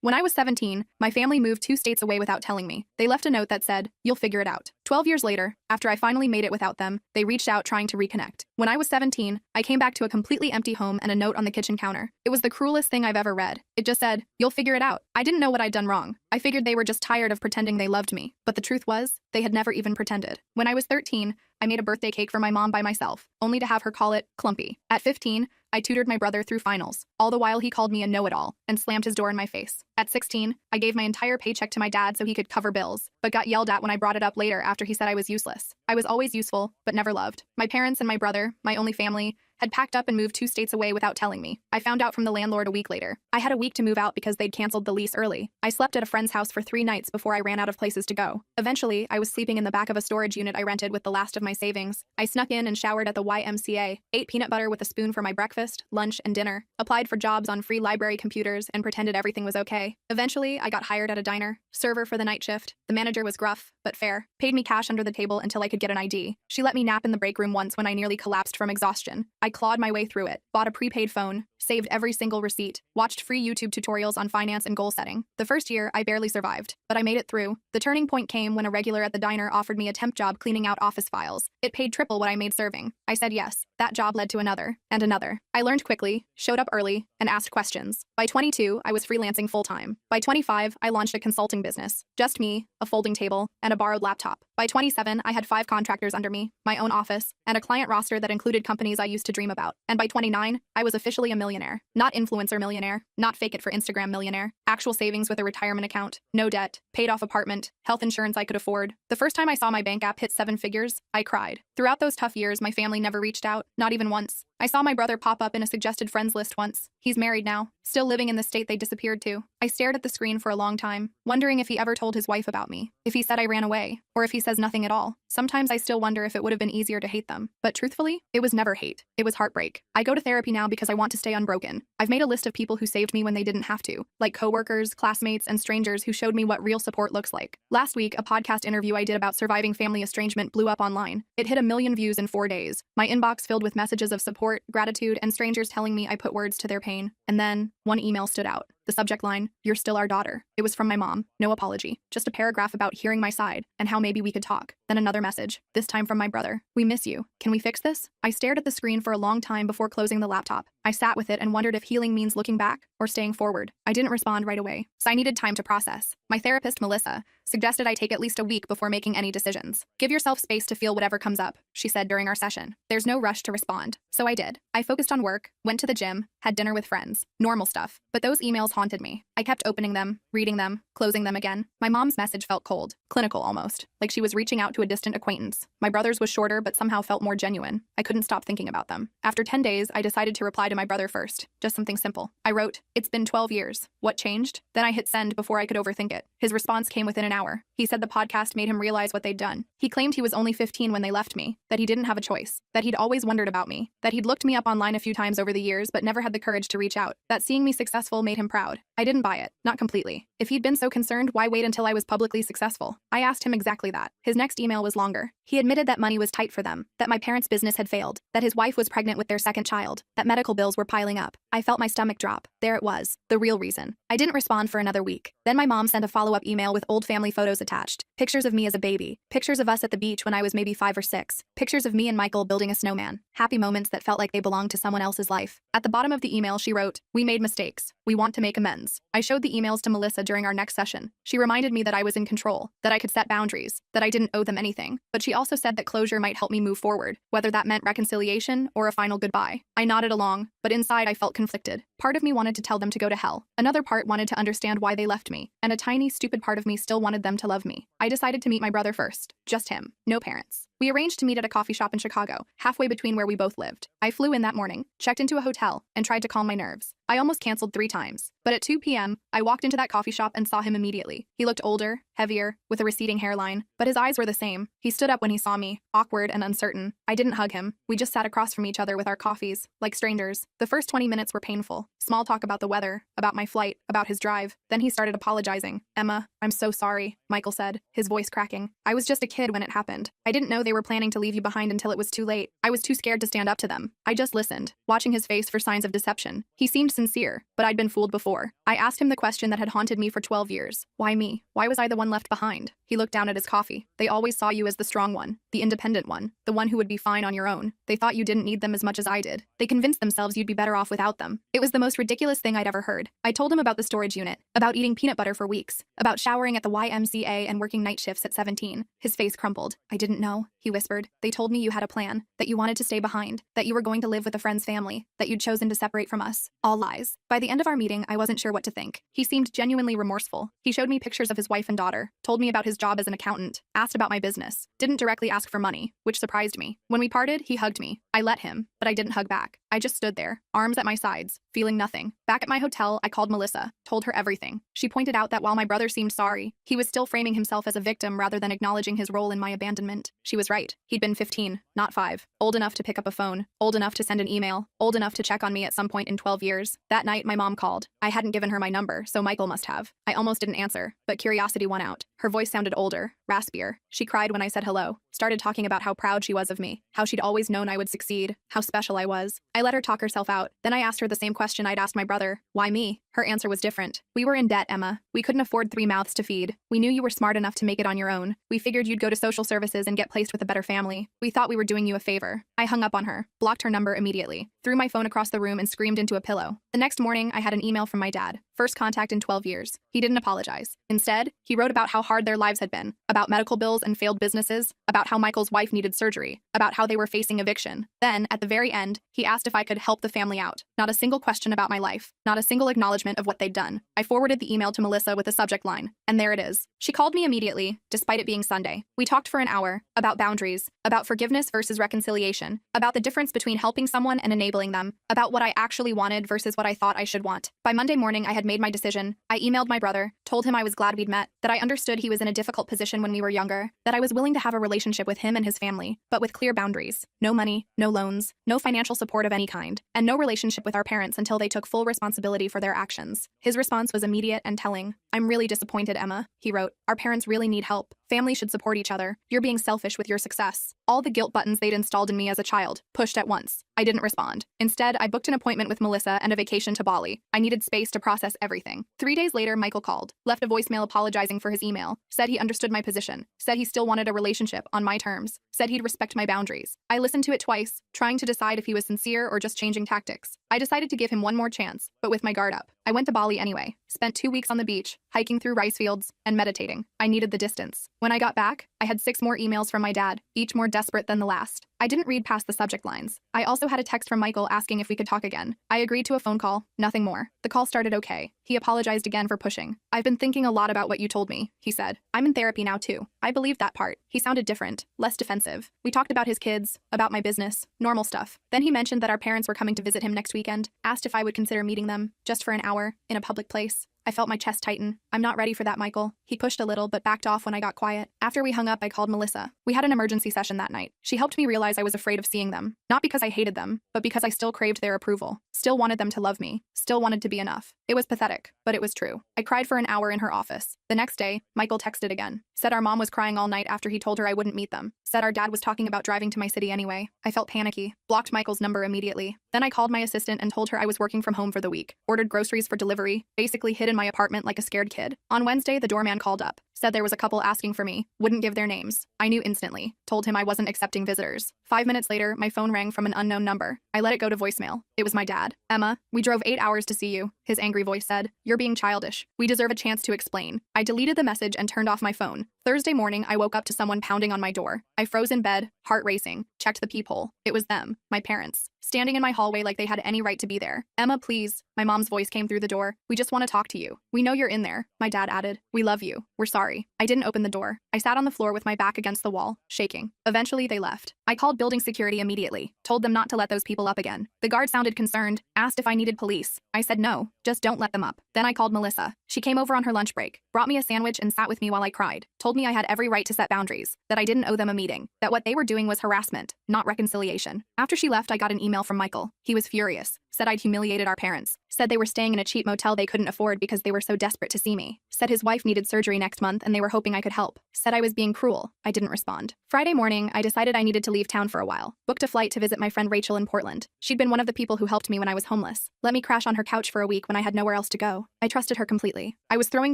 When I was 17, my family moved 2 states away without telling me. They left a note that said, "You'll figure it out." 12 years later, after I finally made it without them, they reached out trying to reconnect. When I was 17, I came back to a completely empty home and a note on the kitchen counter. It was the cruelest thing I've ever read. It just said, "You'll figure it out." I didn't know what I'd done wrong. I figured they were just tired of pretending they loved me. But the truth was, they had never even pretended. When I was 13, I made a birthday cake for my mom by myself, only to have her call it clumpy. At 15, I tutored my brother through finals. All the while he called me a know-it-all and slammed his door in my face. At 16, I gave my entire paycheck to my dad so he could cover bills, but got yelled at when I brought it up later after he said I was useless. I was always useful, but never loved. My parents and my brother, my only family, had packed up and moved 2 states away without telling me. I found out from the landlord a week later. I had a week to move out because they'd canceled the lease early. I slept at a friend's house for 3 nights before I ran out of places to go. Eventually, I was sleeping in the back of a storage unit I rented with the last of my savings. I snuck in and showered at the YMCA, ate peanut butter with a spoon for my breakfast, lunch, and dinner, applied for jobs on free library computers, and pretended everything was okay. Eventually, I got hired at a diner, server for the night shift. The manager was gruff, but fair, paid me cash under the table until I could get an ID. She let me nap in the break room once when I nearly collapsed from exhaustion. I clawed my way through it, bought a prepaid phone, saved every single receipt, watched free YouTube tutorials on finance and goal setting. The first year, I barely survived, but I made it through. The turning point came when a regular at the diner offered me a temp job cleaning out office files. It paid triple what I made serving. I said yes. That job led to another, and another. I learned quickly, showed up early, and asked questions. By 22, I was freelancing full-time. By 25, I launched a consulting business. Just me, a folding table, and a borrowed laptop. By 27, I had 5 contractors under me, my own office, and a client roster that included companies I used to dream about. And by 29, I was officially a millionaire. Not influencer millionaire, not fake it for Instagram millionaire. Actual savings with a retirement account, no debt, paid off apartment, health insurance I could afford. The first time I saw my bank app hit 7 figures, I cried. Throughout those tough years, my family never reached out, not even once. I saw my brother pop up in a suggested friends list once. He's married now, still living in the state they disappeared to. I stared at the screen for a long time, wondering if he ever told his wife about me, if he said I ran away, or if he says nothing at all. Sometimes I still wonder if it would have been easier to hate them. But truthfully, it was never hate. It was heartbreak. I go to therapy now because I want to stay unbroken. I've made a list of people who saved me when they didn't have to, like coworkers, classmates, and strangers who showed me what real support looks like. Last week, a podcast interview I did about surviving family estrangement blew up online. It hit 1 million views in 4 days. My inbox filled with messages of support, gratitude, and strangers telling me I put words to their pain. And then, one email stood out. The subject line, "You're still our daughter." It was from my mom. No apology. Just a paragraph about hearing my side and how maybe we could talk. Then another message, this time from my brother. "We miss you. Can we fix this?" I stared at the screen for a long time before closing the laptop. I sat with it and wondered if healing means looking back or staying forward. I didn't respond right away, so I needed time to process. My therapist, Melissa, suggested I take at least a week before making any decisions. "Give yourself space to feel whatever comes up," she said during our session. "There's no rush to respond." So I did. I focused on work, went to the gym, had dinner with friends. Normal stuff. But those emails haunted me. I kept opening them, reading them, closing them again. My mom's message felt cold, clinical almost, like she was reaching out to a distant acquaintance. My brother's was shorter but somehow felt more genuine. I couldn't stop thinking about them. After 10 days, I decided to reply to my brother first. Just something simple. I wrote, "It's been 12 years. What changed?" Then I hit send before I could overthink it. His response came within an hour. He said the podcast made him realize what they'd done. He claimed he was only 15 when they left me, that he didn't have a choice, that he'd always wondered about me, that he'd looked me up online a few times over the years but never had the courage to reach out, that seeing me successful made him proud. I didn't buy it, not completely. If he'd been so concerned, why wait until I was publicly successful? I asked him exactly that. His next email was longer. He admitted that money was tight for them, that my parents' business had failed, that his wife was pregnant with their second child, that medical bills were piling up. I felt my stomach drop. There it was, the real reason. I didn't respond for another week. Then my mom sent a follow-up email with old family photos attached. Pictures of me as a baby, pictures of us at the beach when I was maybe 5 or 6, pictures of me and Michael building a snowman, happy moments that felt like they belonged to someone else's life. At the bottom of the email, she wrote, "We made mistakes. We want to make amends." I showed the emails to Melissa during our next session. She reminded me that I was in control, that I could set boundaries, that I didn't owe them anything. But she also said that closure might help me move forward, whether that meant reconciliation or a final goodbye. I nodded along, but inside I felt conflicted. Part of me wanted to tell them to go to hell. Another part wanted to understand why they left me. And a tiny, stupid part of me still wanted them to love me. I decided to meet my brother first. Just him. No parents. We arranged to meet at a coffee shop in Chicago, halfway between where we both lived. I flew in that morning, checked into a hotel, and tried to calm my nerves. I almost canceled 3 times. But at 2 p.m., I walked into that coffee shop and saw him immediately. He looked older, heavier, with a receding hairline, but his eyes were the same. He stood up when he saw me, awkward and uncertain. I didn't hug him. We just sat across from each other with our coffees, like strangers. The first 20 minutes were painful. Small talk about the weather, about my flight, about his drive. Then he started apologizing. Emma, I'm so sorry, Michael said, his voice cracking. I was just a kid when it happened. I didn't know they were planning to leave you behind until it was too late. I was too scared to stand up to them. I just listened, watching his face for signs of deception. He seemed sincere, but I'd been fooled before. I asked him the question that had haunted me for 12 years. Why me? Why was I the one left behind? He looked down at his coffee. They always saw you as the strong one, the independent one, the one who would be fine on your own. They thought you didn't need them as much as I did. They convinced themselves you'd be better off without them. It was the most ridiculous thing I'd ever heard. I told him about the storage unit, about eating peanut butter for weeks, about showering at the YMCA and working night shifts at 17. His face crumpled. I didn't know, he whispered. They told me you had a plan, that you wanted to stay behind, that you were going to live with a friend's family, that you'd chosen to separate from us. All lies. By the end of our meeting, I wasn't sure what to think. He seemed genuinely remorseful. He showed me pictures of his wife and daughter, told me about his job as an accountant, asked about my business, didn't directly ask for money, which surprised me. When we parted, he hugged me. I let him, but I didn't hug back. I just stood there, arms at my sides, feeling nothing. Back at my hotel, I called Melissa, told her everything. She pointed out that while my brother seemed sorry, he was still framing himself as a victim rather than acknowledging his role in my abandonment. She was right. He'd been 15, not 5. Old enough to pick up a phone, old enough to send an email, old enough to check on me at some point in 12 years. That night, my mom called. I hadn't given her my number, so Michael must have. I almost didn't answer, but curiosity won out. Her voice sounded older, raspier. She cried when I said hello, started talking about how proud she was of me, how she'd always known I would succeed, how special I was. I let her talk herself out. Then I asked her the same question I'd asked my brother. Why me? Her answer was different. We were in debt, Emma. We couldn't afford 3 mouths to feed. We knew you were smart enough to make it on your own. We figured you'd go to social services and get placed with a better family. We thought we were doing you a favor. I hung up on her, blocked her number immediately, threw my phone across the room and screamed into a pillow. The next morning, I had an email from my dad. First contact in 12 years. He didn't apologize. Instead, he wrote about how hard their lives had been, about medical bills and failed businesses, about how Michael's wife needed surgery, about how they were facing eviction. Then, at the very end, he asked if I could help the family out. Not a single question about my life, not a single acknowledgement of what they'd done. I forwarded the email to Melissa with a subject line, and there it is. She called me immediately, despite it being Sunday. We talked for an hour, about boundaries, about forgiveness versus reconciliation, about the difference between helping someone and enabling them, about what I actually wanted versus what I thought I should want. By Monday morning, I had made my decision. I emailed my brother, told him I was glad we'd met, that I understood he was in a difficult position when we were younger, that I was willing to have a relationship with him and his family, but with clear boundaries. No money, no loans, no financial support of any kind, and no relationship with our parents until they took full responsibility for their actions. His response was immediate and telling. I'm really disappointed, Emma, he wrote. Our parents really need help. Families should support each other. You're being selfish with your success. All the guilt buttons they'd installed in me as a child, pushed at once. I didn't respond. Instead, I booked an appointment with Melissa and a vacation to Bali. I needed space to process everything. 3 days later, Michael called, left a voicemail apologizing for his email, said he understood my position, said he still wanted a relationship on my terms, said he'd respect my boundaries. I listened to it twice, trying to decide if he was sincere or just changing tactics. I decided to give him one more chance, but with my guard up. I went to Bali anyway, spent 2 weeks on the beach, hiking through rice fields, and meditating. I needed the distance. When I got back, I had 6 more emails from my dad, each more desperate than the last. I didn't read past the subject lines. I also had a text from Michael asking if we could talk again. I agreed to a phone call, nothing more. The call started okay. He apologized again for pushing. I've been thinking a lot about what you told me, he said. I'm in therapy now too. I believed that part. He sounded different, less defensive. We talked about his kids, about my business, normal stuff. Then he mentioned that our parents were coming to visit him next weekend, asked if I would consider meeting them, just for an hour, in a public place. I felt my chest tighten. I'm not ready for that, Michael. He pushed a little but backed off when I got quiet. After we hung up, I called Melissa. We had an emergency session that night. She helped me realize I was afraid of seeing them. Not because I hated them, but because I still craved their approval. Still wanted them to love me. Still wanted to be enough. It was pathetic, but it was true. I cried for an hour in her office. The next day, Michael texted again. Said our mom was crying all night after he told her I wouldn't meet them. Said our dad was talking about driving to my city anyway. I felt panicky. Blocked Michael's number immediately. Then I called my assistant and told her I was working from home for the week. Ordered groceries for delivery. Basically hid in my apartment like a scared kid. On Wednesday, the doorman called up. Said there was a couple asking for me. Wouldn't give their names. I knew instantly. Told him I wasn't accepting visitors. 5 minutes later, my phone rang from an unknown number. I let it go to voicemail. It was my dad. Emma, we drove 8 hours to see you, his angry voice said. You're being childish. We deserve a chance to explain. I deleted the message and turned off my phone. Thursday morning, I woke up to someone pounding on my door. I froze in bed, heart racing, checked the peephole. It was them, my parents, standing in my hallway like they had any right to be there. Emma, please. My mom's voice came through the door. We just want to talk to you. We know you're in there. My dad added. We love you. We're sorry. I didn't open the door. I sat on the floor with my back against the wall, shaking. Eventually, they left. I called building security immediately, told them not to let those people up again. The guard sounded concerned, asked if I needed police. I said no, just don't let them up. Then I called Melissa. She came over on her lunch break, brought me a sandwich and sat with me while I cried, told me I had every right to set boundaries, that I didn't owe them a meeting, that what they were doing was harassment, not reconciliation. After she left, I got an email from Michael. He was furious, said I'd humiliated our parents, said they were staying in a cheap motel they couldn't afford because they were so desperate to see me, said his wife needed surgery next month and they were hoping I could help, said I was being cruel. I didn't respond. Friday morning, I decided I needed to leave town for a while, booked a flight to visit my friend Rachel in Portland. She'd been one of the people who helped me when I was homeless, let me crash on her couch for a week when I had nowhere else to go. I trusted her completely. I was throwing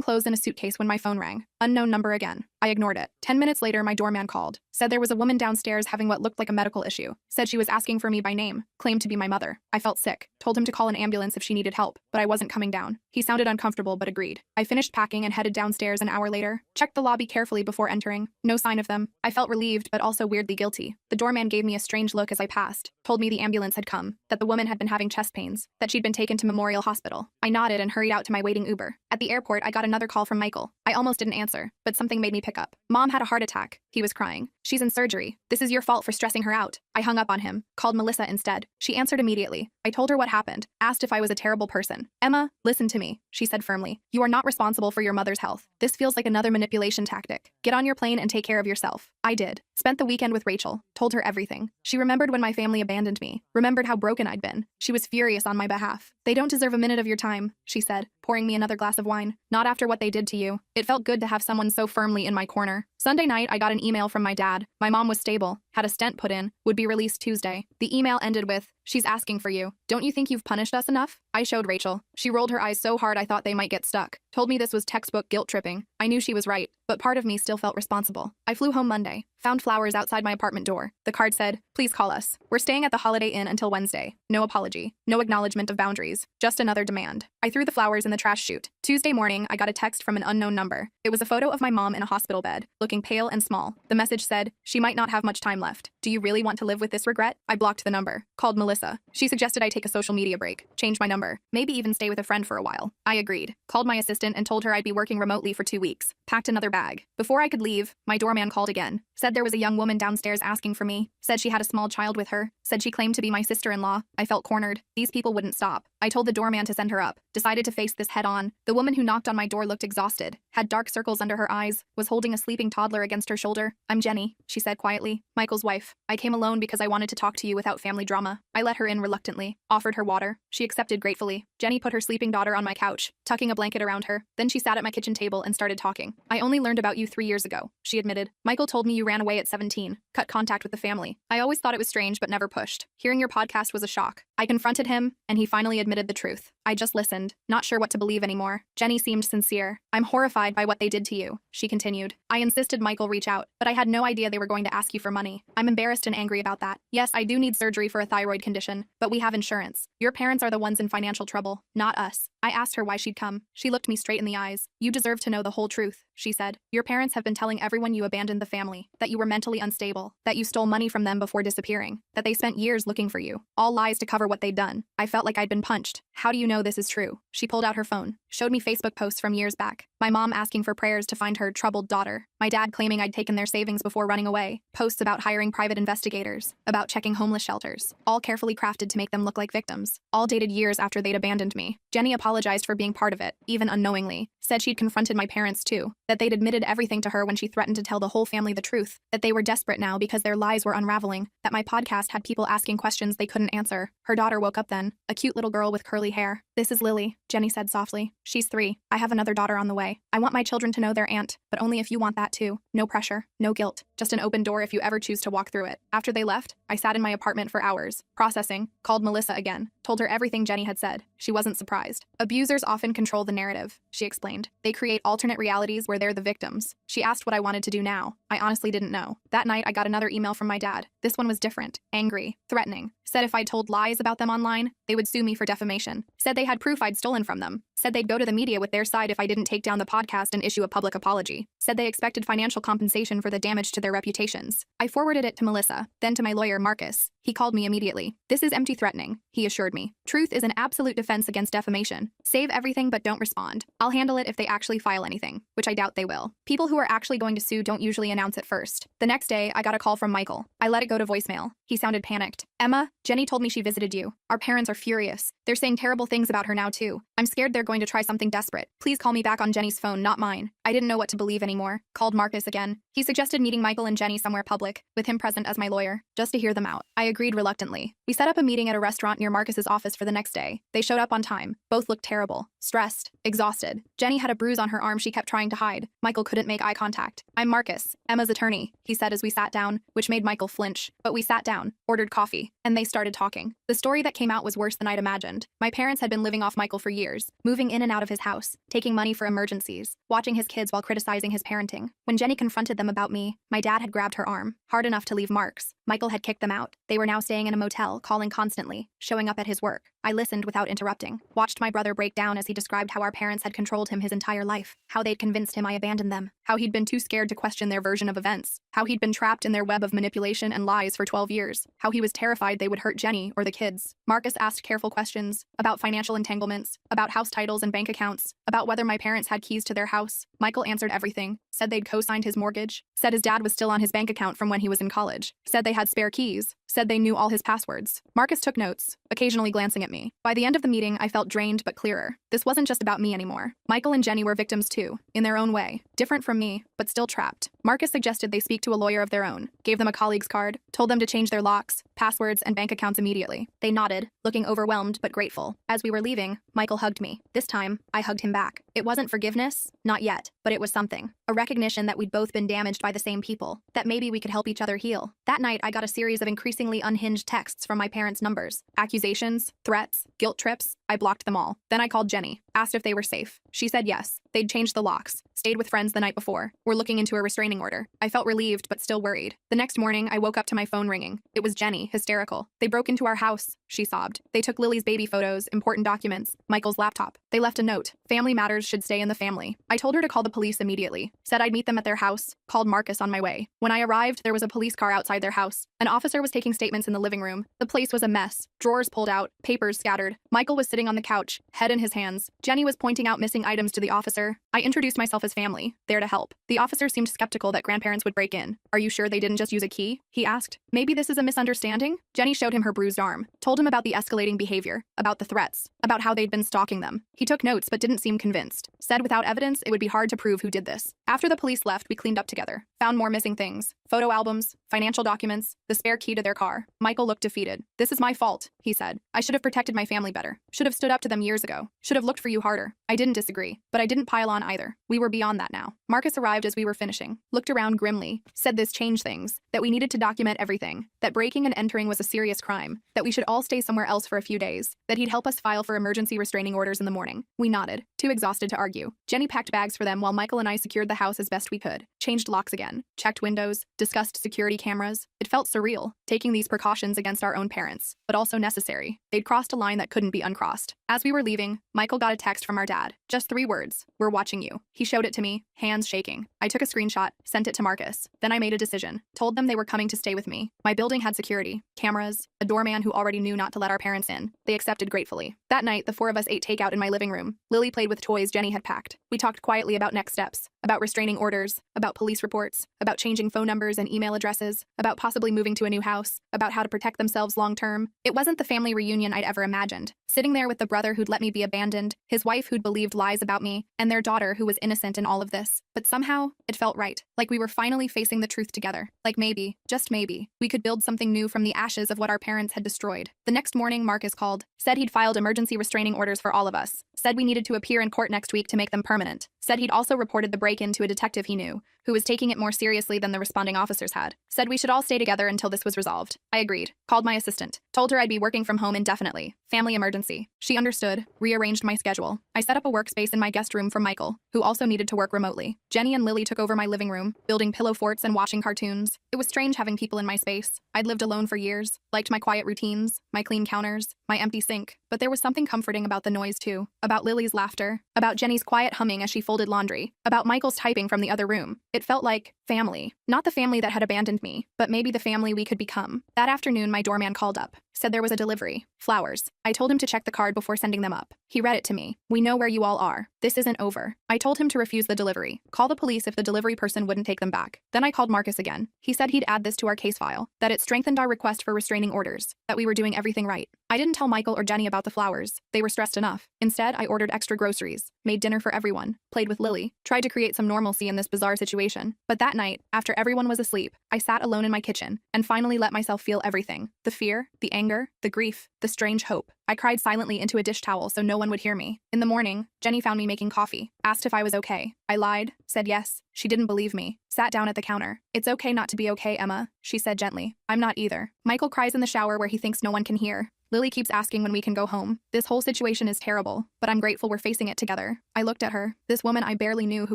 clothes in a suitcase when my phone rang. Unknown number again. I ignored it. 10 minutes later, my doorman called, said there was a woman downstairs having what looked like a medical issue, said she was asking for me by name, claimed to be my mother. I felt sick, told him to call an ambulance if she needed help, but I wasn't coming down. He sounded uncomfortable but agreed. I finished packing and headed downstairs an hour later, checked the lobby carefully before entering. No sign of them. I felt relieved but also weirdly guilty. The doorman gave me a strange look as I passed, told me the ambulance had come, that the woman had been having chest pains, that she'd been taken to Memorial Hospital. I nodded and hurried out to my waiting Uber. At the airport, I got another call from Michael. I almost didn't answer, but something made me pick up. Mom had a heart attack. He was crying. She's in surgery. This is your fault for stressing her out. I hung up on him, called Melissa instead. She answered immediately. I told her what happened, asked if I was a terrible person. Emma, listen to me, she said firmly. You are not responsible for your mother's health. This feels like another manipulation tactic. Get on your plane and take care of yourself. I did. Spent the weekend with Rachel, told her everything. She remembered when my family abandoned me, remembered how broken I'd been. She was furious on my behalf. They don't deserve a minute of your time, she said, pouring me another glass of wine. Not after what they did to you. It felt good to have someone so firmly in my corner. Sunday night, I got an email from my dad. My mom was stable, had a stent put in, would be released Tuesday. The email ended with, "She's asking for you. Don't you think you've punished us enough?" I showed Rachel. She rolled her eyes so hard I thought they might get stuck. Told me this was textbook guilt tripping. I knew she was right, but part of me still felt responsible. I flew home Monday, found flowers outside my apartment door. The card said, "Please call us. We're staying at the Holiday Inn until Wednesday." No apology, no acknowledgement of boundaries, just another demand. I threw the flowers in the trash chute. Tuesday morning, I got a text from an unknown number. It was a photo of my mom in a hospital bed, looking pale and small. The message said, "She might not have much time left. Do you really want to live with this regret?" I blocked the number, called Melissa. She suggested I take a social media break, change my number, maybe even stay with a friend for a while. I agreed, called my assistant and told her I'd be working remotely for 2 weeks, packed another bag. Before I could leave, my doorman called again, said there was a young woman downstairs asking for me, said she had a small child with her, said she claimed to be my sister-in-law. I felt cornered. These people wouldn't stop. I told the doorman to send her up, decided to face this head-on. The woman who knocked on my door looked exhausted, had dark circles under her eyes, was holding a sleeping toddler against her shoulder. "I'm Jenny," she said quietly, "Michael's wife. I came alone because I wanted to talk to you without family drama." I let her in reluctantly, offered her water. She accepted gratefully. Jenny put her sleeping daughter on my couch, tucking a blanket around her. Then she sat at my kitchen table and started talking. "I only learned about you 3 years ago," she admitted. "Michael told me you ran away at 17, cut contact with the family. I always thought it was strange but never pushed. Hearing your podcast was a shock. I confronted him, and he finally admitted the truth. I just listened, not sure what to believe anymore." Jenny seemed sincere. "I'm horrified by what they did to you," she continued. "I insisted Michael reach out, but I had no idea they were going to ask you for money. I'm embarrassed and angry about that. Yes, I do need surgery for a thyroid condition, but we have insurance. Your parents are the ones in financial trouble, not us." I asked her why she'd come. She looked me straight in the eyes. "You deserve to know the whole truth," she said. "Your parents have been telling everyone you abandoned the family, that you were mentally unstable, that you stole money from them before disappearing, that they spent years looking for you. All lies to cover what they'd done." I felt like I'd been punched. "How do you know this is true?" She pulled out her phone, showed me Facebook posts from years back. My mom asking for prayers to find her troubled daughter. My dad claiming I'd taken their savings before running away. Posts about hiring private investigators, about checking homeless shelters, all carefully crafted to make them look like victims. All dated years after they'd abandoned me. Jenny apologized for being part of it, even unknowingly. Said she'd confronted my parents too, that they'd admitted everything to her when she threatened to tell the whole family the truth, that they were desperate now because their lies were unraveling, that my podcast had people asking questions they couldn't answer. Her daughter woke up then, a cute little girl with curly hair. "This is Lily," Jenny said softly. "She's 3. I have another daughter on the way. I want my children to know their aunt, but only if you want that too. No pressure, no guilt, just an open door if you ever choose to walk through it." After they left, I sat in my apartment for hours, processing, called Melissa again, told her everything Jenny had said. She wasn't surprised. "Abusers often control the narrative," she explained. "They create alternate realities where they're the victims." She asked what I wanted to do now. I honestly didn't know. That night, I got another email from my dad. This one was different, angry, threatening. Said if I told lies about them online, they would sue me for defamation. Said they had proof I'd stolen from them. Said they'd go to the media with their side if I didn't take down the podcast and issue a public apology. Said they expected financial compensation for the damage to their reputations. I forwarded it to Melissa, then to my lawyer, Marcus. He called me immediately. "This is empty threatening," he assured me. Truth is an absolute defense against defamation. Save everything but don't respond. I'll handle it if they actually file anything, which I doubt they will. People who are actually going to sue don't usually announce it first. The next day, I got a call from Michael. I let it go to voicemail. He sounded panicked. Emma, Jenny told me she visited you. Our parents are furious. They're saying terrible things about her now too. I'm scared they're going to try something desperate. Please call me back on Jenny's phone, not mine. I didn't know what to believe anymore. Called Marcus again. He suggested meeting Michael and Jenny somewhere public, with him present as my lawyer, just to hear them out. I agreed reluctantly. We set up a meeting at a restaurant near Marcus's office for the next day. They showed up on time. Both looked terrible, stressed, exhausted. Jenny had a bruise on her arm she kept trying to hide. Michael couldn't make eye contact. I'm Marcus, Emma's attorney, he said as we sat down, which made Michael flinch. But we sat down, ordered coffee, and they started talking. The story that came out was worse than I'd imagined. My parents had been living off Michael for years, moving in and out of his house, taking money for emergencies, watching his kids while criticizing his parenting. When Jenny confronted them about me, my dad had grabbed her arm, hard enough to leave marks. Michael had kicked them out. They were now staying in a motel, calling constantly, showing up at his work. I listened without interrupting, watched my brother break down as he described how our parents had controlled him his entire life, how they'd convinced him I abandoned them, how he'd been too scared to question their version of events, how he'd been trapped in their web of manipulation and lies for 12 years, how he was terrified they would hurt Jenny or the kids. Marcus asked careful questions about financial entanglements, about house titles and bank accounts, about whether my parents had keys to their house. Michael answered everything, said they'd co-signed his mortgage, said his dad was still on his bank account from when he was in college, said they had spare keys, said they knew all his passwords. Marcus took notes, occasionally glancing at me. By the end of the meeting, I felt drained but clearer. This wasn't just about me anymore. Michael and Jenny were victims too, in their own way, different from me, but still trapped. Marcus suggested they speak to a lawyer of their own, gave them a colleague's card, told them to change their locks, passwords, and bank accounts immediately. They nodded, looking overwhelmed but grateful. As we were leaving, Michael hugged me. This time, I hugged him back. It wasn't forgiveness, not yet, but it was something. A recognition that we'd both been damaged by the same people, that maybe we could help each other heal. That night, I got a series of increasingly unhinged texts from my parents' numbers. Accusations, threats, guilt trips. I blocked them all. Then I called Jenny, asked if they were safe. She said yes. They'd changed the locks, stayed with friends the night before, were looking into a restraining order. I felt relieved but still worried. The next morning, I woke up to my phone ringing. It was Jenny, hysterical. They broke into our house, she sobbed. They took Lily's baby photos, important documents, Michael's laptop. They left a note. Family matters should stay in the family. I told her to call the police immediately, said I'd meet them at their house, called Marcus on my way. When I arrived, there was a police car outside their house. An officer was taking statements in the living room. The place was a mess. Drawers pulled out, papers scattered. Michael was sitting on the couch, head in his hands. Jenny was pointing out missing items to the officer. I introduced myself as family, there to help. The officer seemed skeptical that grandparents would break in. Are you sure they didn't just use a key? He asked. Maybe this is a misunderstanding? Jenny showed him her bruised arm, told him about the escalating behavior, about the threats, about how they'd been stalking them. He took notes but didn't seem convinced. Said without evidence, it would be hard to prove who did this. After the police left, we cleaned up together. Found more missing things. Photo albums, financial documents, the spare key to their car. Michael looked defeated. This is my fault, he said. I should have protected my family better. Should have stood up to them years ago. Should have looked for you harder. I didn't disagree, but I didn't pile on either. We were beyond that now. Marcus arrived as we were finishing, looked around grimly, said this changed things, that we needed to document everything, that breaking and entering was a serious crime, that we should all stay somewhere else for a few days, that he'd help us file for emergency restraining orders in the morning. We nodded, too exhausted to argue. Jenny packed bags for them while Michael and I secured the house as best we could, changed locks again, checked windows, discussed security cameras. It felt surreal, taking these precautions against our own parents, but also necessary. They'd crossed a line that couldn't be uncrossed. As we were leaving, Michael got a text from our dad. Just 3 words. We're watching you. He showed it to me, hands shaking. I took a screenshot, sent it to Marcus. Then I made a decision. Told them they were coming to stay with me. My building had security, cameras, a doorman who already knew not to let our parents in. They accepted gratefully. That night, the 4 of us ate takeout in my living room. Lily played with toys Jenny had packed. We talked quietly about next steps, about restraining orders, about police reports, about changing phone numbers and email addresses, about possibly moving to a new house, about how to protect themselves long term. It wasn't the family reunion I'd ever imagined. Sitting there with the brother who'd let me be abandoned, his wife who'd believed lies about me, and their daughter who was innocent in all of this. But somehow, it felt right. Like we were finally facing the truth together. Like maybe, just maybe, we could build something new from the ashes of what our parents had destroyed. The next morning, Marcus called, said he'd filed emergency restraining orders for all of us, said we needed to appear in court next week to make them permanent, said he'd also reported the break-in to a detective he knew, who was taking it more seriously than the responding officers had, said we should all stay together until this was resolved. I agreed, called my assistant, told her I'd be working from home indefinitely, family emergency. She understood, rearranged my schedule. I set up a workspace in my guest room for Michael, who also needed to work remotely. Jenny and Lily took over my living room, building pillow forts and watching cartoons. It was strange having people in my space. I'd lived alone for years, liked my quiet routines, my clean counters, my empty sink, but there was something comforting about the noise too, about Lily's laughter, about Jenny's quiet humming as she folded laundry, about Michael's typing from the other room. It felt like family. Not the family that had abandoned me, but maybe the family we could become. That afternoon, my doorman called up, Said there was a delivery. Flowers. I told him to check the card before sending them up. He read it to me. We know where you all are. This isn't over. I told him to refuse the delivery. Call the police if the delivery person wouldn't take them back. Then I called Marcus again. He said he'd add this to our case file, that it strengthened our request for restraining orders, that we were doing everything right. I didn't tell Michael or Jenny about the flowers. They were stressed enough. Instead, I ordered extra groceries, made dinner for everyone, played with Lily, tried to create some normalcy in this bizarre situation. But that night, after everyone was asleep, I sat alone in my kitchen and finally let myself feel everything. The fear, the anger, the grief, the strange hope. I cried silently into a dish towel so no one would hear me. In the morning, Jenny found me making coffee, asked if I was okay. I lied, said yes. She didn't believe me. Sat down at the counter. It's okay not to be okay, Emma, she said gently. I'm not either. Michael cries in the shower where he thinks no one can hear. Lily keeps asking when we can go home. This whole situation is terrible, but I'm grateful we're facing it together. I looked at her, this woman I barely knew who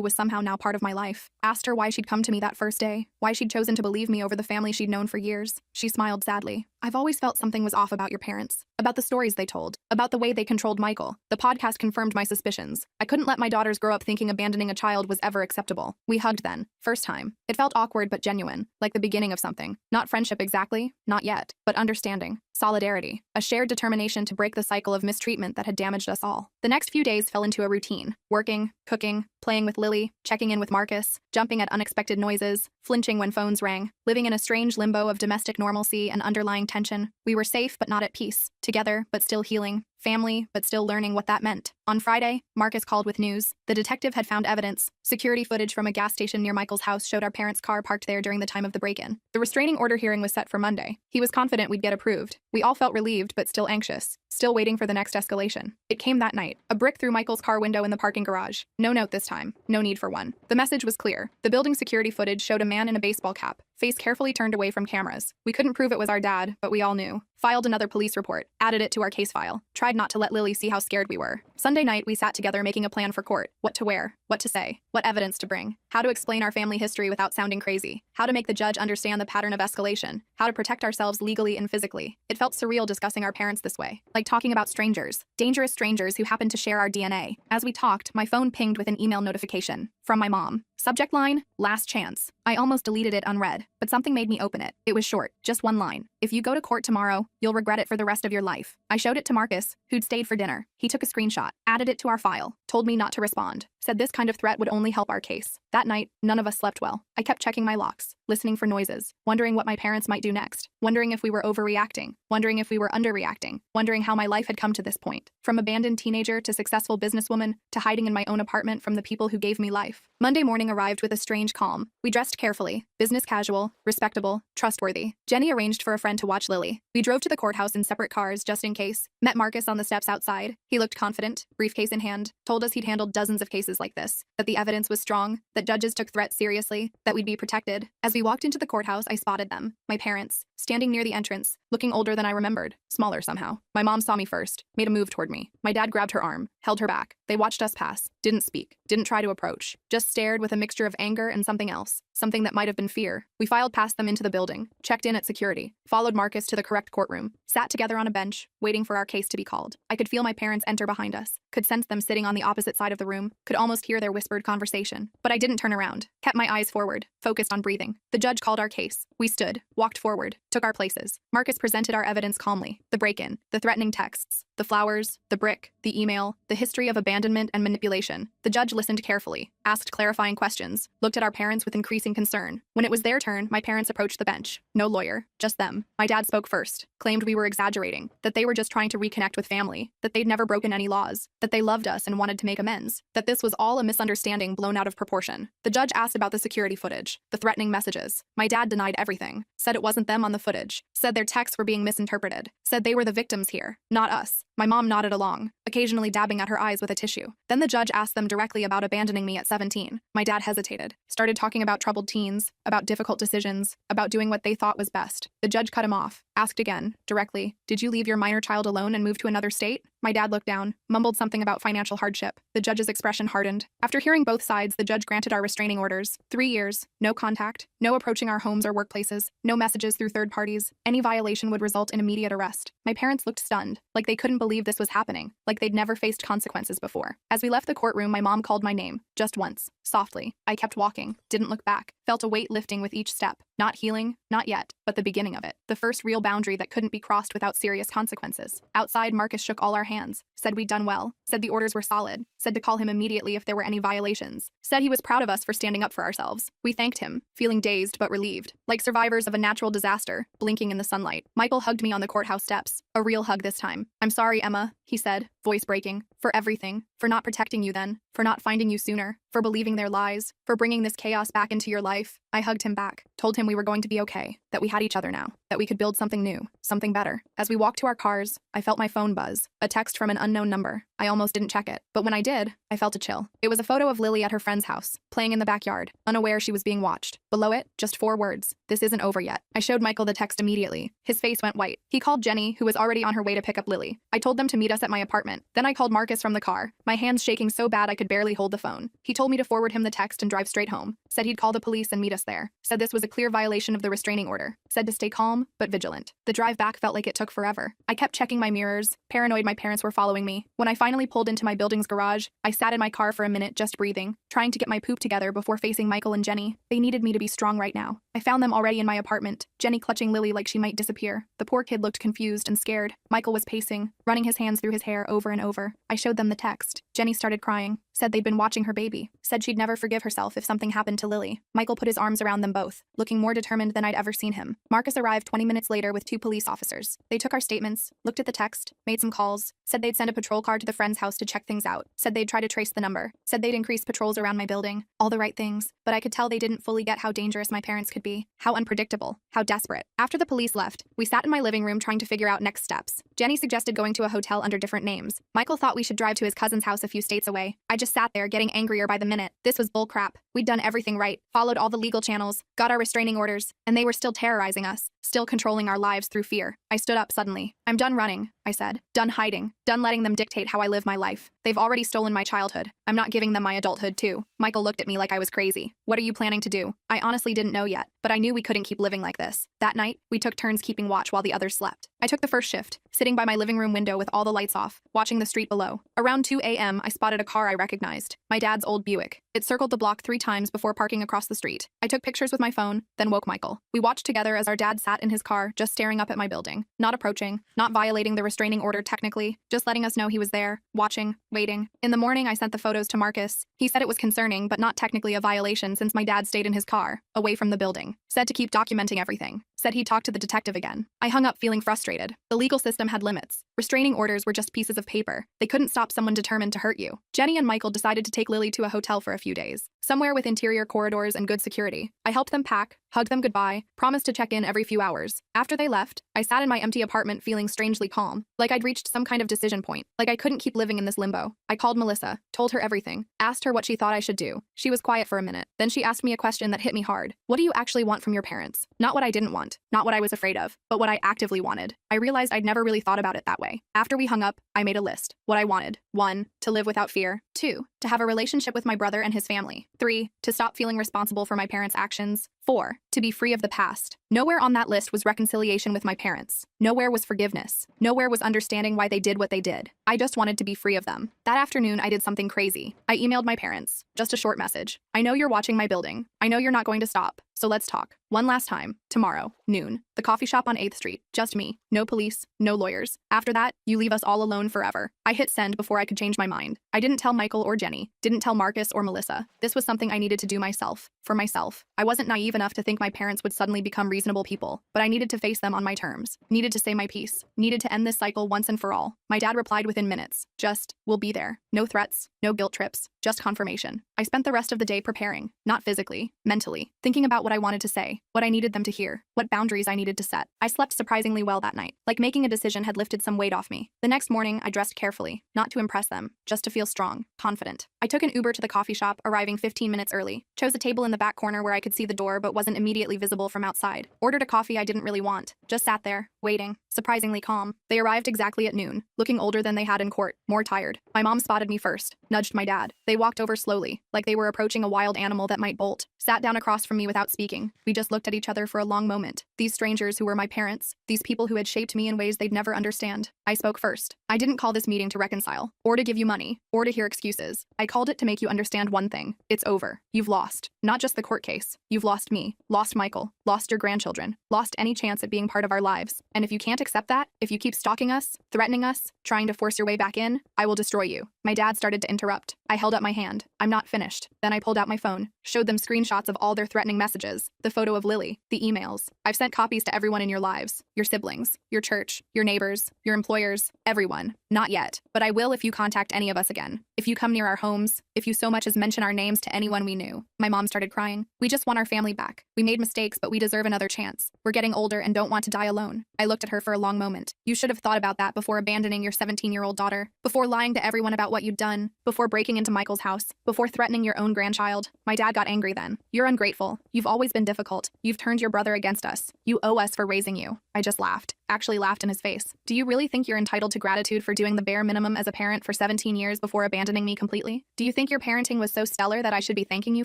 was somehow now part of my life. Asked her why she'd come to me that first day, why she'd chosen to believe me over the family she'd known for years. She smiled sadly. I've always felt something was off about your parents, about the stories they told, about the way they controlled Michael. The podcast confirmed my suspicions. I couldn't let my daughters grow up thinking abandoning a child was ever acceptable. We hugged then. First time. It felt awkward but genuine, like the beginning of something. Not friendship exactly, not yet, but understanding. Solidarity, a shared determination to break the cycle of mistreatment that had damaged us all. The next few days fell into a routine. Working, cooking, playing with Lily, checking in with Marcus, jumping at unexpected noises, flinching when phones rang, living in a strange limbo of domestic normalcy and underlying tension. We were safe but not at peace, together but still healing, family but still learning what that meant. On Friday, Marcus called with news. The detective had found evidence. Security footage from a gas station near Michael's house showed our parents' car parked there during the time of the break-in. The restraining order hearing was set for Monday. He was confident we'd get approved. We all felt relieved but still anxious, still waiting for the next escalation. It came that night. A brick through Michael's car window in the parking garage. No note this time. No need for one. The message was clear. The building security footage showed a man in a baseball cap, face carefully turned away from cameras. We couldn't prove it was our dad, but we all knew. Filed another police report, added it to our case file, tried not to let Lily see how scared we were. Sunday night, we sat together making a plan for court. What to wear, what to say, what evidence to bring, how to explain our family history without sounding crazy, how to make the judge understand the pattern of escalation, how to protect ourselves legally and physically. It felt surreal discussing our parents this way, like talking about strangers, dangerous strangers who happened to share our DNA. As we talked, my phone pinged with an email notification from my mom. Subject line, last chance. I almost deleted it unread, but something made me open it. It was short, just one line. If you go to court tomorrow, you'll regret it for the rest of your life. I showed it to Marcus, who'd stayed for dinner. He took a screenshot, added it to our file, told me not to respond, said this kind of threat would only help our case. That night, none of us slept well. I kept checking my locks, listening for noises, wondering what my parents might do next, wondering if we were overreacting, wondering if we were underreacting, wondering how my life had come to this point. From abandoned teenager to successful businesswoman to hiding in my own apartment from the people who gave me life. Monday morning arrived with a strange calm. We dressed carefully, business casual, respectable, trustworthy. Jenny arranged for a friend to watch Lily. We drove to the courthouse in separate cars just in case. Met Marcus on the steps outside. He looked confident, briefcase in hand, told us he'd handled dozens of cases like this, that the evidence was strong, that judges took threats seriously, that we'd be protected. As we walked into the courthouse, I spotted them, my parents, standing near the entrance, looking older than I remembered, smaller somehow. My mom saw me first, made a move toward me. My dad grabbed her arm, held her back. They watched us pass, didn't speak, didn't try to approach, just stared with a mixture of anger and something else, something that might have been fear. We filed past them into the building, checked in at security, followed Marcus to the correct courtroom, sat together on a bench, waiting for our case to be called. I could feel my parents enter behind us, could sense them sitting on the opposite side of the room, could almost hear their whispered conversation. But I didn't turn around, kept my eyes forward, focused on breathing. The judge called our case. We stood, walked forward, took our places. Marcus presented our evidence calmly. The break-in, the threatening texts, the flowers, the brick, the email, the history of abandonment and manipulation. The judge listened carefully, asked clarifying questions, looked at our parents with increasing concern. When it was their turn, my parents approached the bench. No lawyer, just them. My dad spoke first, claimed we were exaggerating, that they were just trying to reconnect with family, that they'd never broken any laws, that they loved us and wanted to make amends, that this was all a misunderstanding blown out of proportion. The judge asked about the security footage, the threatening messages. My dad denied everything, said it wasn't them on the footage, said their texts were being misinterpreted, said they were the victims here, not us. My mom nodded along, occasionally dabbing at her eyes with a tissue. Then the judge asked them directly about abandoning me at 17. My dad hesitated, started talking about troubled teens, about difficult decisions, about doing what they thought was best. The judge cut him off, asked again, directly, did you leave your minor child alone and move to another state? My dad looked down, mumbled something about financial hardship. The judge's expression hardened. After hearing both sides, the judge granted our restraining orders. 3 years, no contact, no approaching our homes or workplaces, no messages through third parties. Any violation would result in immediate arrest. My parents looked stunned, like they couldn't believe this was happening, like they'd never faced consequences before. As we left the courtroom, my mom called my name, just once, softly. I kept walking, didn't look back, felt a weight lifting with each step. Not healing, not yet, but the beginning of it. The first real boundary that couldn't be crossed without serious consequences. Outside, Marcus shook all our hands, said we'd done well, said the orders were solid, said to call him immediately if there were any violations, said he was proud of us for standing up for ourselves. We thanked him, feeling dazed but relieved, like survivors of a natural disaster, blinking in the sunlight. Michael hugged me on the courthouse steps, a real hug this time. "I'm sorry, Emma," he said, voice breaking, "for everything, for not protecting you then, for not finding you sooner, for believing their lies, for bringing this chaos back into your life." I hugged him back, told him we were going to be okay, that we had each other now, that we could build something new, something better. As we walked to our cars, I felt my phone buzz, a text from an unknown number. I almost didn't check it, but when I did, I felt a chill. It was a photo of Lily at her friend's house, playing in the backyard, unaware she was being watched. Below it, just 4 words: "This isn't over yet." I showed Michael the text immediately. His face went white. He called Jenny, who was already on her way to pick up Lily. I told them to meet us at my apartment. Then I called Marcus from the car, my hands shaking so bad I could barely hold the phone. He told me to forward him the text and drive straight home. Said he'd call the police and meet us there. Said this was a clear violation of the restraining order. Said to stay calm, but vigilant. The drive back felt like it took forever. I kept checking my mirrors, paranoid my parents were following me. When I finally pulled into my building's garage, I sat in my car for a minute just breathing, trying to get my poop together before facing Michael and Jenny. They needed me to be strong right now. I found them already in my apartment, Jenny clutching Lily like she might disappear. The poor kid looked confused and scared. Michael was pacing, running his hands through his hair over and over. I showed them the text. Jenny started crying, said they'd been watching her baby, said she'd never forgive herself if something happened to Lily. Michael put his arms around them both, looking more determined than I'd ever seen him. Marcus arrived 20 minutes later with 2 police officers. They took our statements, looked at the text, made some calls, said they'd send a patrol car to the friend's house to check things out, said they'd try to trace the number, said they'd increase patrols around my building. All the right things, but I could tell they didn't fully get how dangerous my parents could be, how unpredictable, how desperate. After the police left, we sat in my living room trying to figure out next steps. Jenny suggested going to a hotel under different names. Michael thought we should drive to his cousin's house a few states away. I just sat there getting angrier by the minute. This was bullcrap. We'd done everything right, followed all the legal channels, got our restraining orders, and they were still terrorizing us, still controlling our lives through fear. I stood up suddenly. "I'm done running," I said. "Done hiding. Done letting them dictate how I live my life. They've already stolen my childhood. I'm not giving them my adulthood too." Michael looked at me like I was crazy. "What are you planning to do?" I honestly didn't know yet, but I knew we couldn't keep living like this. That night, we took turns keeping watch while the others slept. I took the first shift, sitting by my living room window with all the lights off, watching the street below. Around 2 a.m., I spotted a car I recognized, my dad's old Buick. It circled the block 3 times before parking across the street. I took pictures with my phone, then woke Michael. We watched together as our dad sat in his car, just staring up at my building, not approaching, not violating the restraining order technically, just letting us know he was there, watching, waiting. In the morning, I sent the photos to Marcus. He said it was concerning, but not technically a violation since my dad stayed in his car, away from the building. Said to keep documenting everything. Said he'd talk to the detective again. I hung up feeling frustrated. The legal system had limits. Restraining orders were just pieces of paper. They couldn't stop someone determined to hurt you. Jenny and Michael decided to take Lily to a hotel for a few days, somewhere with interior corridors and good security. I helped them pack, hugged them goodbye, promised to check in every few hours. After they left, I sat in my empty apartment feeling strangely calm, like I'd reached some kind of decision point, like I couldn't keep living in this limbo. I called Melissa, told her everything, asked her what she thought I should do. She was quiet for a minute. Then she asked me a question that hit me hard. What do you actually want from your parents? Not what I didn't want, not what I was afraid of, but what I actively wanted. I realized I'd never really thought about it that way. After we hung up, I made a list. What I wanted. 1, to live without fear. 2, to have a relationship with my brother and his family. 3, to stop feeling responsible for my parents' actions. 4, to be free of the past. Nowhere on that list was reconciliation with my parents. Nowhere was forgiveness. Nowhere was understanding why they did what they did. I just wanted to be free of them. That afternoon, I did something crazy. I emailed my parents. Just a short message. "I know you're watching my building. I know you're not going to stop. So let's talk. One last time. Tomorrow, noon. The coffee shop on 8th Street. Just me. No police. No lawyers. After that, you leave us all alone forever." I hit send before I could change my mind. I didn't tell Michael or Jenny. Didn't tell Marcus or Melissa. This was something I needed to do myself. For myself. I wasn't naive enough to think my parents would suddenly become reasonable people, but I needed to face them on my terms. Needed to say my piece. Needed to end this cycle once and for all. My dad replied within minutes. Just, "We'll be there." No threats. No guilt trips. Just confirmation. I spent the rest of the day preparing. Not physically. Mentally. Thinking about what I wanted to say. What I needed them to hear. What boundaries I needed to set. I slept surprisingly well that night. Like making a decision had lifted some weight off me. The next morning, I dressed carefully. Not to impress them. Just to feel strong. Confident. I took an Uber to the coffee shop, arriving 15 minutes early. Chose a table in the back corner where I could see the door but wasn't immediately visible from outside. Ordered a coffee I didn't really want. Just sat there, waiting. Surprisingly calm. They arrived exactly at noon. Looking older than they had in court. More tired. My mom spotted me first. Nudged my dad. They walked over slowly, like they were approaching a wild animal that might bolt. Sat down across from me without speaking. We just looked at each other for a long moment. These strangers who were my parents. These people who had shaped me in ways they'd never understand. I spoke first. I didn't call this meeting to reconcile, or to give you money, or to hear excuses. I called it to make you understand one thing. It's over. You've lost. Not just the court case. You've lost me, lost Michael, lost your grandchildren, lost any chance at being part of our lives. And if you can't accept that, if you keep stalking us, threatening us, trying to force your way back in, I will destroy you. My dad started to interrupt. I held up my hand. I'm not finished. Then I pulled out my phone, showed them screenshots of all their threatening messages, the photo of Lily, the emails. I've sent copies to everyone in your lives, your siblings, your church, your neighbors, your employers, everyone. Not yet, but I will if you contact any of us again. If you come near our homes, if you so much as mention our names to anyone we knew. My mom started crying. We just want our family back. We made mistakes, but we deserve another chance. We're getting older and don't want to die alone. I looked at her for a long moment. You should have thought about that before abandoning your 17-year-old daughter, before lying to everyone about what you'd done, before breaking into Michael's house, before threatening your own grandchild. My dad got angry then. You're ungrateful. You've always been difficult. You've turned your brother against us. You owe us for raising you. I just laughed. Actually laughed in his face. Do you really think you're entitled to gratitude for doing the bare minimum as a parent for 17 years before abandoning me completely? Do you think your parenting was so stellar that I should be thanking you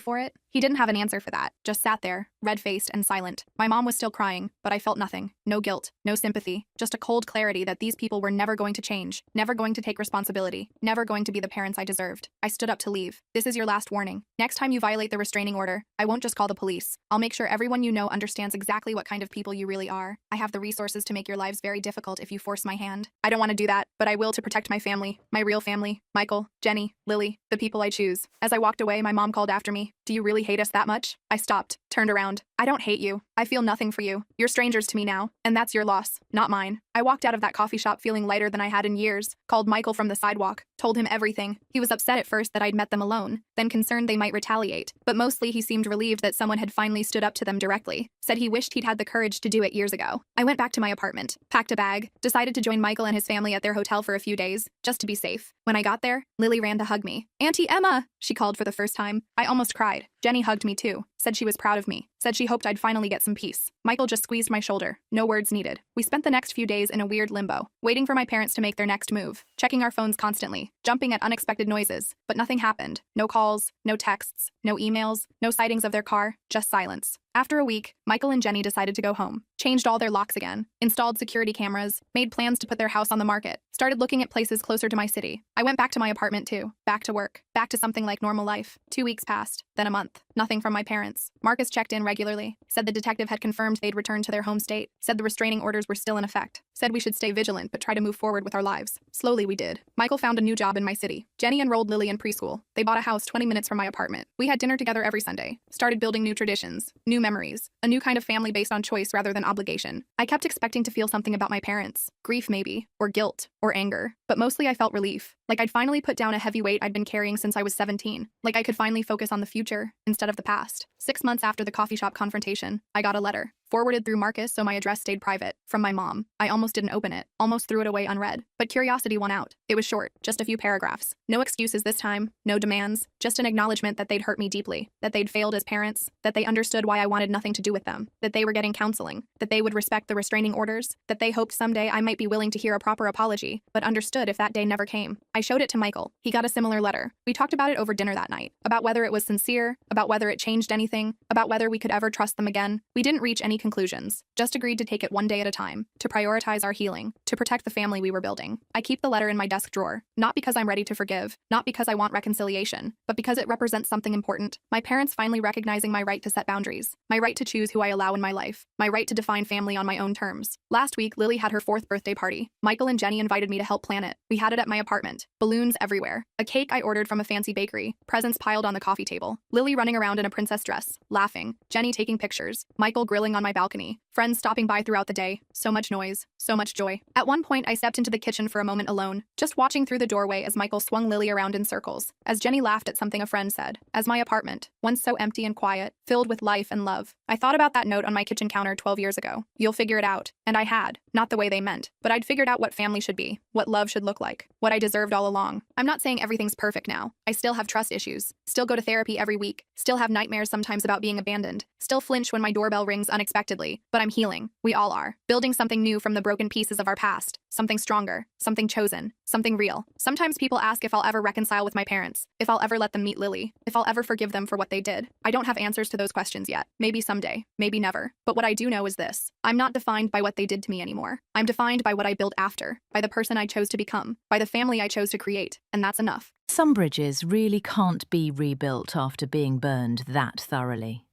for it? He didn't have an answer for that, just sat there, red-faced and silent. My mom was still crying, but I felt nothing. No guilt, no sympathy, just a cold clarity that these people were never going to change, never going to take responsibility, never going to be the parents I deserved. I stood up to leave. This is your last warning. Next time you violate the restraining order, I won't just call the police. I'll make sure everyone you know understands exactly what kind of people you really are. I have the resources to make your lives very difficult if you force my hand. I don't want to do that, but I will to protect my family, my real family, Michael, Jenny, Lily, the people I choose. As I walked away, my mom called after me. Do you really hate us that much? I stopped, turned around. I don't hate you. I feel nothing for you. You're strangers to me now, and that's your loss, not mine. I walked out of that coffee shop feeling lighter than I had in years, called Michael from the sidewalk, told him everything. He was upset at first that I'd met them alone, then concerned they might retaliate, but mostly he seemed relieved that someone had finally stood up to them directly, said he wished he'd had the courage to do it years ago. I went back to my apartment, packed a bag, decided to join Michael and his family at their hotel for a few days, just to be safe. When I got there, Lily ran to hug me. Auntie Emma, she called for the first time. I almost cried. Jenny hugged me too, said she was proud of me, said she hoped I'd finally get some peace. Michael just squeezed my shoulder, no words needed. We spent the next few days in a weird limbo, waiting for my parents to make their next move, checking our phones constantly, jumping at unexpected noises, but nothing happened. No calls, no texts, no emails, no sightings of their car, just silence. After a week, Michael and Jenny decided to go home, changed all their locks again, installed security cameras, made plans to put their house on the market, started looking at places closer to my city. I went back to my apartment too, back to work, back to something like normal life. 2 weeks passed, then a month. Nothing from my parents. Marcus checked in regularly, said the detective had confirmed they'd returned to their home state, said the restraining orders were still in effect, said we should stay vigilant but try to move forward with our lives. Slowly we did. Michael found a new job in my city. Jenny enrolled Lily in preschool. They bought a house 20 minutes from my apartment. We had dinner together every Sunday, started building new traditions, new memories, a new kind of family based on choice rather than obligation. I kept expecting to feel something about my parents, grief maybe, or guilt, or anger, but mostly I felt relief, like I'd finally put down a heavy weight I'd been carrying since I was 17, like I could finally focus on the future instead of the past. 6 months after the coffee shop confrontation, I got a letter, forwarded through Marcus so my address stayed private, from my mom. I almost didn't open it, almost threw it away unread, but curiosity won out. It was short, just a few paragraphs. No excuses this time, no demands, just an acknowledgement that they'd hurt me deeply, that they'd failed as parents, that they understood why I wanted nothing to do with them, that they were getting counseling, that they would respect the restraining orders, that they hoped someday I might be willing to hear a proper apology, but understood if that day never came. I showed it to Michael. He got a similar letter. We talked about it over dinner that night, about whether it was sincere, about whether it changed anything, about whether we could ever trust them again. We didn't reach any conclusions, just agreed to take it one day at a time, to prioritize our healing, to protect the family we were building. I keep the letter in my desk drawer, not because I'm ready to forgive, not because I want reconciliation, but because it represents something important. My parents finally recognizing my right to set boundaries, my right to choose who I allow in my life, my right to define family on my own terms. Last week, Lily had her 4th birthday party. Michael and Jenny invited me to help plan it. We had it at my apartment. Balloons everywhere. A cake I ordered from a fancy bakery. Presents piled on the coffee table. Lily running around in a princess dress, laughing. Jenny taking pictures. Michael grilling on my balcony. Friends stopping by throughout the day. So much noise. So much joy. At one point, I stepped into the kitchen for a moment alone, just watching through the doorway as Michael swung Lily around in circles, as Jenny laughed at something a friend said, as my apartment, once so empty and quiet, filled with life and love. I thought about that note on my kitchen counter 12 years ago. You'll figure it out. And I had. Not the way they meant, but I'd figured out what family should be, what love should look like, what I deserved all along. I'm not saying everything's perfect now. I still have trust issues, still go to therapy every week, still have nightmares sometimes about being abandoned, Still flinch when my doorbell rings unexpectedly, but I'm healing. We all are. Building something new from the broken pieces of our past. Something stronger, something chosen, something real. Sometimes people ask if I'll ever reconcile with my parents, if I'll ever let them meet Lily, if I'll ever forgive them for what they did. I don't have answers to those questions yet. Maybe someday, maybe never. But what I do know is this: I'm not defined by what they did to me anymore. I'm defined by what I built after, by the person I chose to become, by the family I chose to create, and that's enough. Some bridges really can't be rebuilt after being burned that thoroughly.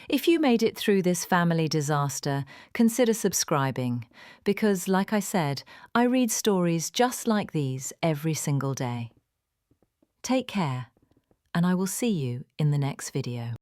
If you made it through this family disaster, consider subscribing, because, like I said, I read stories just like these every single day. Take care, and I will see you in the next video.